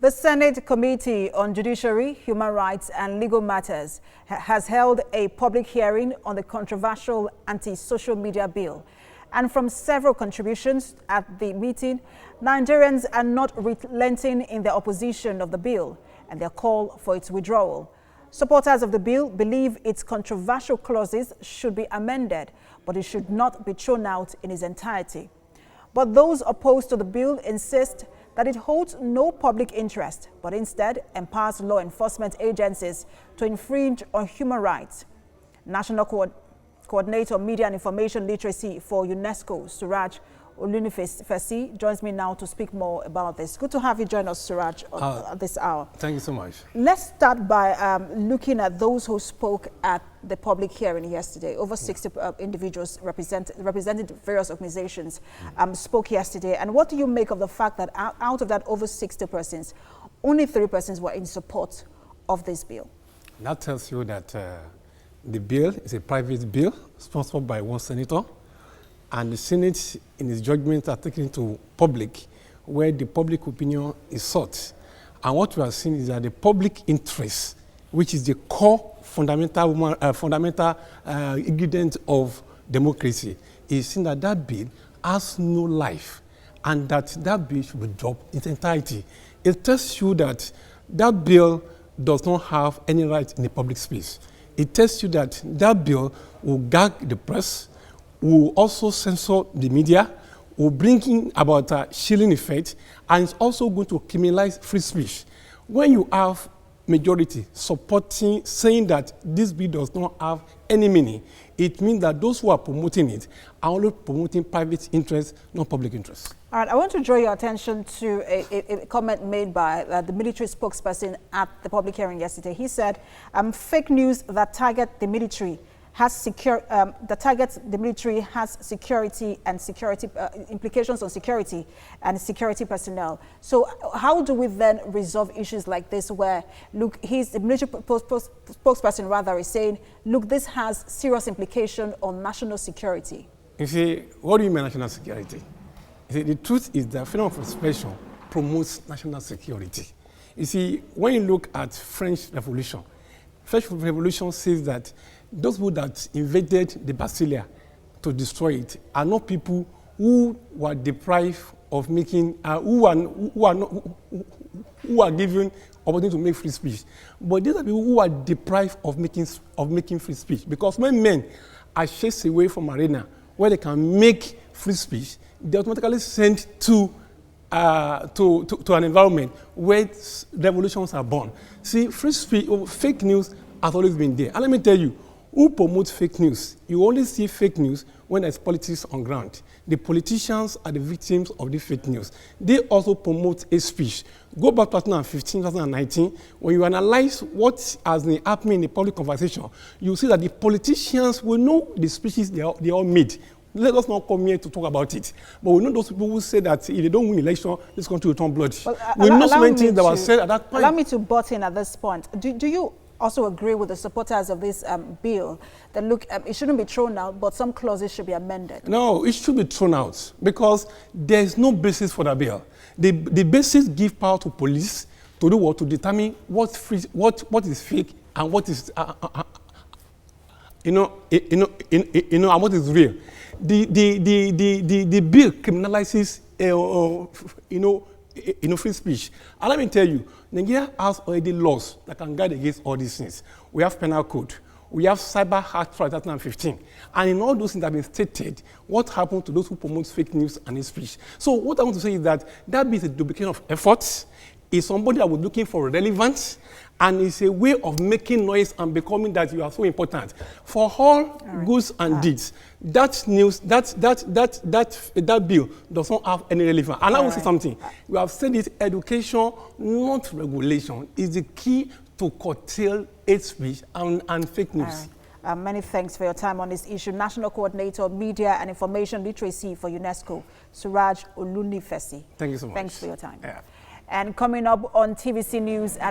The Senate Committee on Judiciary, Human Rights and Legal Matters has held a public hearing on the controversial anti-social media bill. And from several contributions at the meeting, Nigerians are not relenting in their opposition of the bill and their call for its withdrawal. Supporters of the bill believe its controversial clauses should be amended, but it should not be thrown out in its entirety. But those opposed to the bill insist that it holds no public interest, but instead empowers law enforcement agencies to infringe on human rights. National Coordinator Media and Information Literacy for UNESCO, Suraj joins me now to speak more about this. Good to have you join us, Suraj, at this hour. Thank you so much. Let's start by looking at those who spoke at the public hearing yesterday. Over 60 individuals represented various organizations spoke yesterday. And what do you make of the fact that out of that over 60 persons, only 3 persons were in support of this bill? That tells you that the bill is a private bill sponsored by one senator, and the Senate, in its judgment, are taken to public, where the public opinion is sought. And what we are seeing is that the public interest, which is the core fundamental ingredient of democracy, is seen that that bill has no life, and that bill should be dropped in its entirety. It tells you that that bill does not have any right in the public space. It tells you that that bill will gag the press, will also censor the media, will bring in about a chilling effect, and it's also going to criminalize free speech. When you have majority supporting, saying that this bill does not have any meaning, it means that those who are promoting it are only promoting private interests, not public interests. All right, I want to draw your attention to a comment made by the military spokesperson at the public hearing yesterday. He said, fake news that target the military has security and security implications on security and security personnel. So how do we then resolve issues like this where, look, the military spokesperson rather is saying, look, this has serious implication on national security? You see, what do you mean national security? You see, the truth is that freedom of expression promotes national security. You see, when you look at French Revolution says that those people that invaded the Bastille to destroy it are not people who were deprived of making, who are given opportunity to make free speech. But these are people who are deprived of making free speech. Because when men are chased away from arena where they can make free speech, they automatically sent to an environment where revolutions are born. See, free speech, fake news has always been there. And let me tell you, who promotes fake news? You only see fake news when there's politics on ground. The politicians are the victims of the fake news. They also promote hate speech. Go back to 2015, 2019, when you analyze what has been happening in the public conversation, you see that the politicians will know the speeches they all made. Let us not come here to talk about it. But we know those people who say that if they don't win election, this country will turn bloody. Well, we know so many things that were said at that point. Allow me to butt in at this point. Do you also agree with the supporters of this bill that, look, it shouldn't be thrown out, but some clauses should be amended? No, it should be thrown out because there is no basis for the bill. The basis give power to police to do what? To determine what is fake and what is, and what is real. The bill criminalizes, free speech. And let me tell you, Nigeria has already laws that can guide against all these things. We have penal code. We have cyber act for 2015. And in all those things that have been stated, what happened to those who promote fake news and hate speech? So what I want to say is that is a duplication of efforts. It's somebody that was looking for relevance, and it's a way of making noise and becoming that you are so important. For all goods and deeds, that news, that bill does not have any relevance. And I will say something. We have said it, education, not regulation, is the key to curtail hate speech and fake news. Many thanks for your time on this issue. National Coordinator, Media and Information Literacy for UNESCO, Suraj. Thank you so much. Thanks for your time. Yeah. And coming up on TVC News at